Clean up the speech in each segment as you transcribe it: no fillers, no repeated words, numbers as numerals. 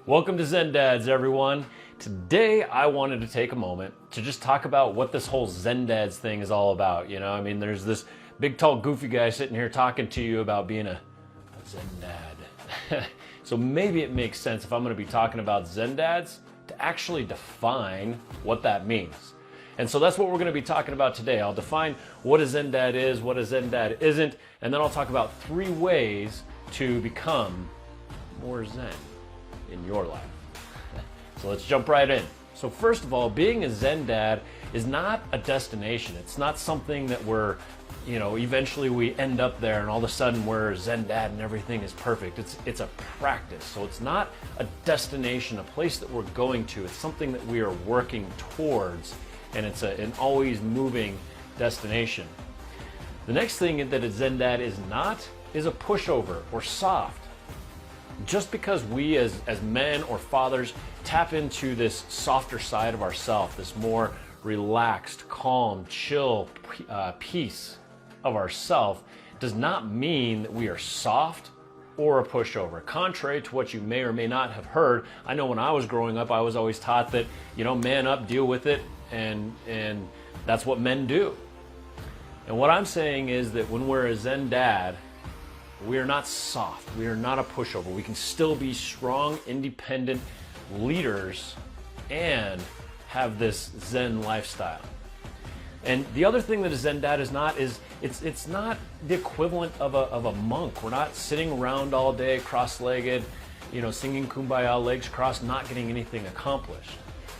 Welcome to Zen Dads, everyone. Today, I wanted to take a moment to just talk about what this whole Zen Dads thing is all about. You know, I mean, there's this big, tall, goofy guy sitting here talking to you about being a Zen Dad. So maybe it makes sense if I'm going to be talking about Zen Dads to actually define what that means. And so that's what we're going to be talking about today. I'll define what a Zen Dad is, what a Zen Dad isn't, and then I'll talk about 3 ways to become more Zen in your life. So let's jump right in. So first of all, being a Zen Dad is not a destination. It's not something that we're, eventually we end up there and all of a sudden we're Zen Dad and everything is perfect. It's a practice. So it's not a destination, a place that we're going to. It's something that we are working towards, and it's an always moving destination. The next thing that a Zen Dad is not is a pushover or soft. Just because we as men or fathers tap into this softer side of ourselves, this more relaxed, calm, chill piece of ourselves, does not mean that we are soft or a pushover. Contrary to what you may or may not have heard, I know when I was growing up, I was always taught that, man up, deal with it, and that's what men do. And what I'm saying is that when we're a Zen Dad, we are not soft. We are not a pushover. We can still be strong, independent leaders and have this Zen lifestyle. And the other thing that a Zen Dad is not is it's not the equivalent of a monk. We're not sitting around all day cross-legged, singing Kumbaya, legs crossed, not getting anything accomplished.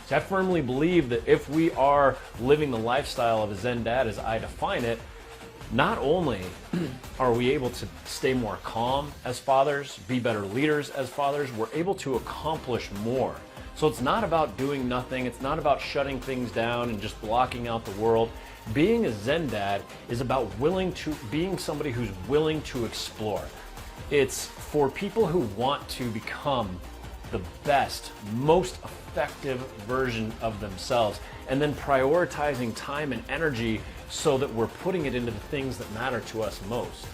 So I firmly believe that if we are living the lifestyle of a Zen Dad as I define it, not only are we able to stay more calm as fathers, be better leaders as fathers, we're able to accomplish more. So it's not about doing nothing. It's not about shutting things down and just blocking out the world. Being a Zen Dad is about being somebody who's willing to explore. It's for people who want to become the best, most effective version of themselves, and then prioritizing time and energy so that we're putting it into the things that matter to us most.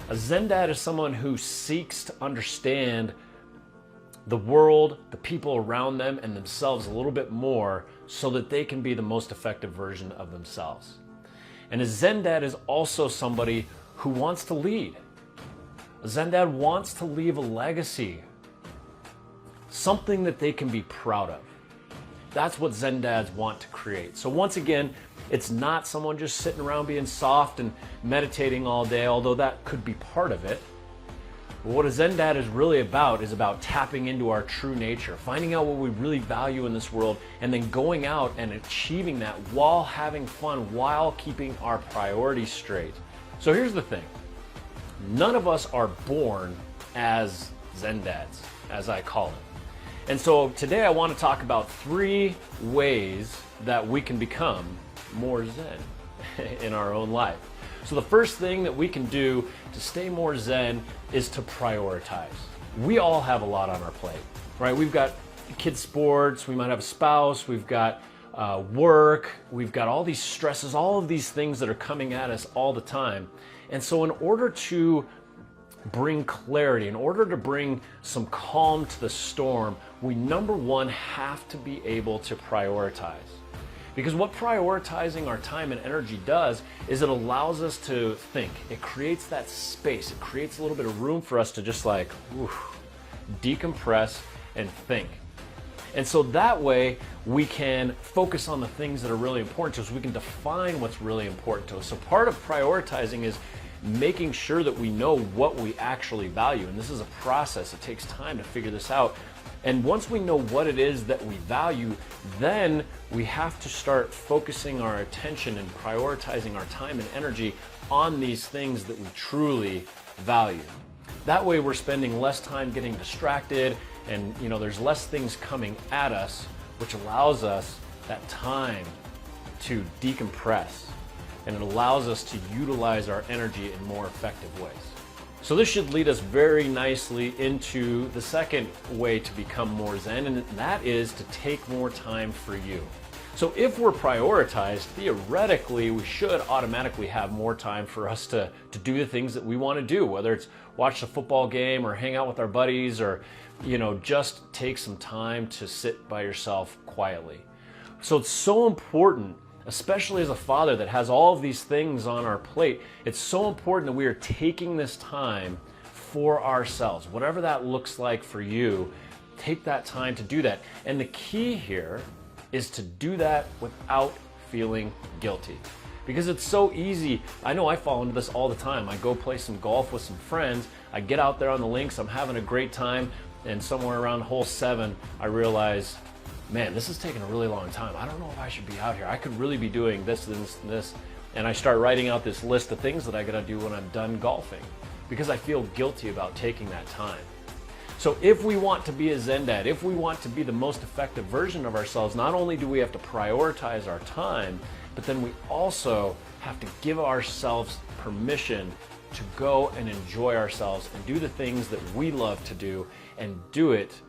A Zen Dad is someone who seeks to understand the world, the people around them, and themselves a little bit more so that they can be the most effective version of themselves. And a Zen Dad is also somebody who wants to lead. A Zen Dad wants to leave a legacy, something that they can be proud of. That's what Zen Dads want to create. So once again, it's not someone just sitting around being soft and meditating all day, although that could be part of it. But what a Zen Dad is really about is about tapping into our true nature, finding out what we really value in this world, and then going out and achieving that while having fun, while keeping our priorities straight. So here's the thing. None of us are born as Zen Dads, as I call it. And so today I want to talk about 3 ways that we can become more Zen in our own life. So the first thing that we can do to stay more Zen is to prioritize. We all have a lot on our plate, right? We've got kids' sports, we might have a spouse, we've got work, we've got all these stresses, all of these things that are coming at us all the time. And so in order to bring clarity, in order to bring some calm to the storm, we number one have to be able to prioritize. Because what prioritizing our time and energy does is it allows us to think. It creates that space. It creates a little bit of room for us to just decompress and think. And so that way we can focus on the things that are really important to us. We can define what's really important to us. So part of prioritizing is making sure that we know what we actually value. And this is a process. It takes time to figure this out. And once we know what it is that we value, then we have to start focusing our attention and prioritizing our time and energy on these things that we truly value. That way we're spending less time getting distracted and there's less things coming at us, which allows us that time to decompress. And it allows us to utilize our energy in more effective ways. So this should lead us very nicely into the second way to become more Zen, and that is to take more time for you. So if we're prioritized, theoretically, we should automatically have more time for us to do the things that we want to do, whether it's watch a football game or hang out with our buddies or, just take some time to sit by yourself quietly. So it's so important, especially as a father that has all of these things on our plate, it's so important that we are taking this time for ourselves. Whatever that looks like for you, take that time to do that. And the key here is to do that without feeling guilty. Because it's so easy. I know I fall into this all the time. I go play some golf with some friends. I get out there on the links. I'm having a great time. And somewhere around hole 7, I realize, man, this is taking a really long time. I don't know if I should be out here. I could really be doing this, this, and this. And I start writing out this list of things that I gotta do when I'm done golfing because I feel guilty about taking that time. So if we want to be a Zen Dad, if we want to be the most effective version of ourselves, not only do we have to prioritize our time, but then we also have to give ourselves permission to go and enjoy ourselves and do the things that we love to do and do it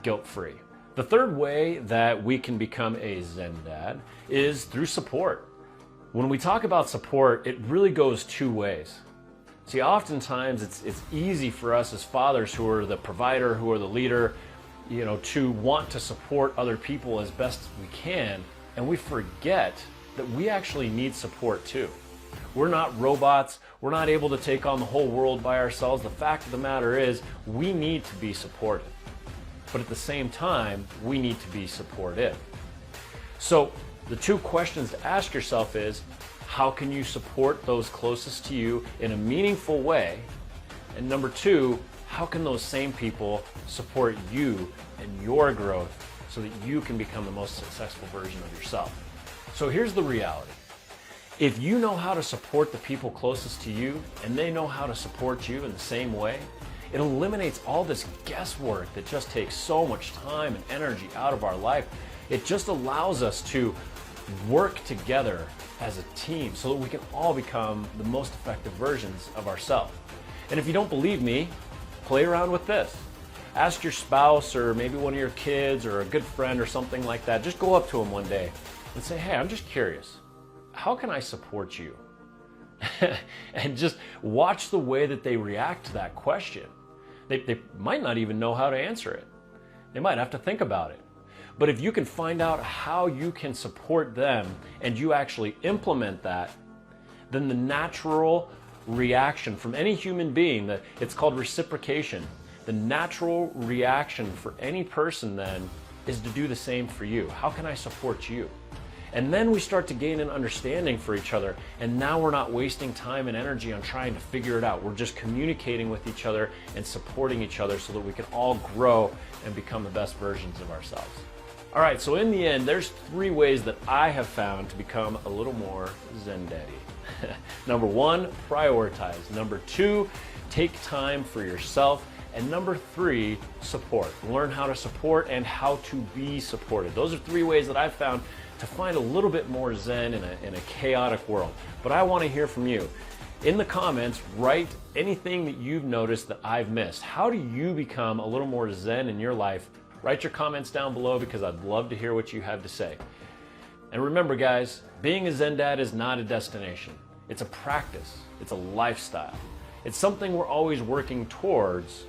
guilt-free. The third way that we can become a Zen Dad is through support. When we talk about support, it really goes two ways. See, oftentimes it's easy for us as fathers who are the provider, who are the leader, to want to support other people as best we can, and we forget that we actually need support too. We're not robots. We're not able to take on the whole world by ourselves. The fact of the matter is, we need to be supported. But at the same time, we need to be supported. So the two questions to ask yourself is, how can you support those closest to you in a meaningful way? And number two, how can those same people support you and your growth so that you can become the most successful version of yourself? So here's the reality. If you know how to support the people closest to you and they know how to support you in the same way, it eliminates all this guesswork that just takes so much time and energy out of our life. It just allows us to work together as a team so that we can all become the most effective versions of ourselves. And if you don't believe me, play around with this. Ask your spouse or maybe one of your kids or a good friend or something like that. Just go up to them one day and say, hey, I'm just curious. How can I support you? And just watch the way that they react to that question. They might not even know how to answer it. They might have to think about it. But if you can find out how you can support them and you actually implement that, then the natural reaction from any human being, it's called reciprocation. The natural reaction for any person then is to do the same for you. How can I support you? And then we start to gain an understanding for each other. And now we're not wasting time and energy on trying to figure it out. We're just communicating with each other and supporting each other so that we can all grow and become the best versions of ourselves. All right, so in the end, there's 3 ways that I have found to become a little more Zen Daddy. Number 1, prioritize. Number 2, take time for yourself. And number 3, support. Learn how to support and how to be supported. Those are 3 ways that I've found to find a little bit more Zen in a chaotic world. But I want to hear from you. In the comments, write anything that you've noticed that I've missed. How do you become a little more Zen in your life? Write your comments down below because I'd love to hear what you have to say. And remember guys, being a Zen Dad is not a destination. It's a practice. It's a lifestyle. It's something we're always working towards,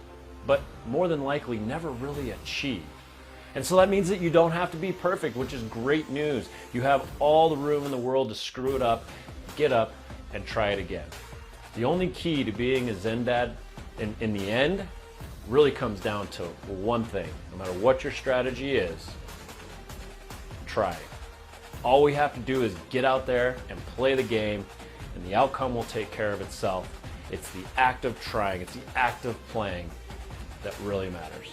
but more than likely never really achieve. And so that means that you don't have to be perfect, which is great news. You have all the room in the world to screw it up, get up, and try it again. The only key to being a Zen Dad in the end really comes down to one thing. No matter what your strategy is, try it. All we have to do is get out there and play the game, and the outcome will take care of itself. It's the act of trying, it's the act of playing that really matters.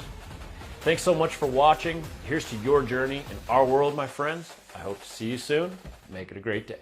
Thanks so much for watching. Here's to your journey in our world, my friends. I hope to see you soon. Make it a great day.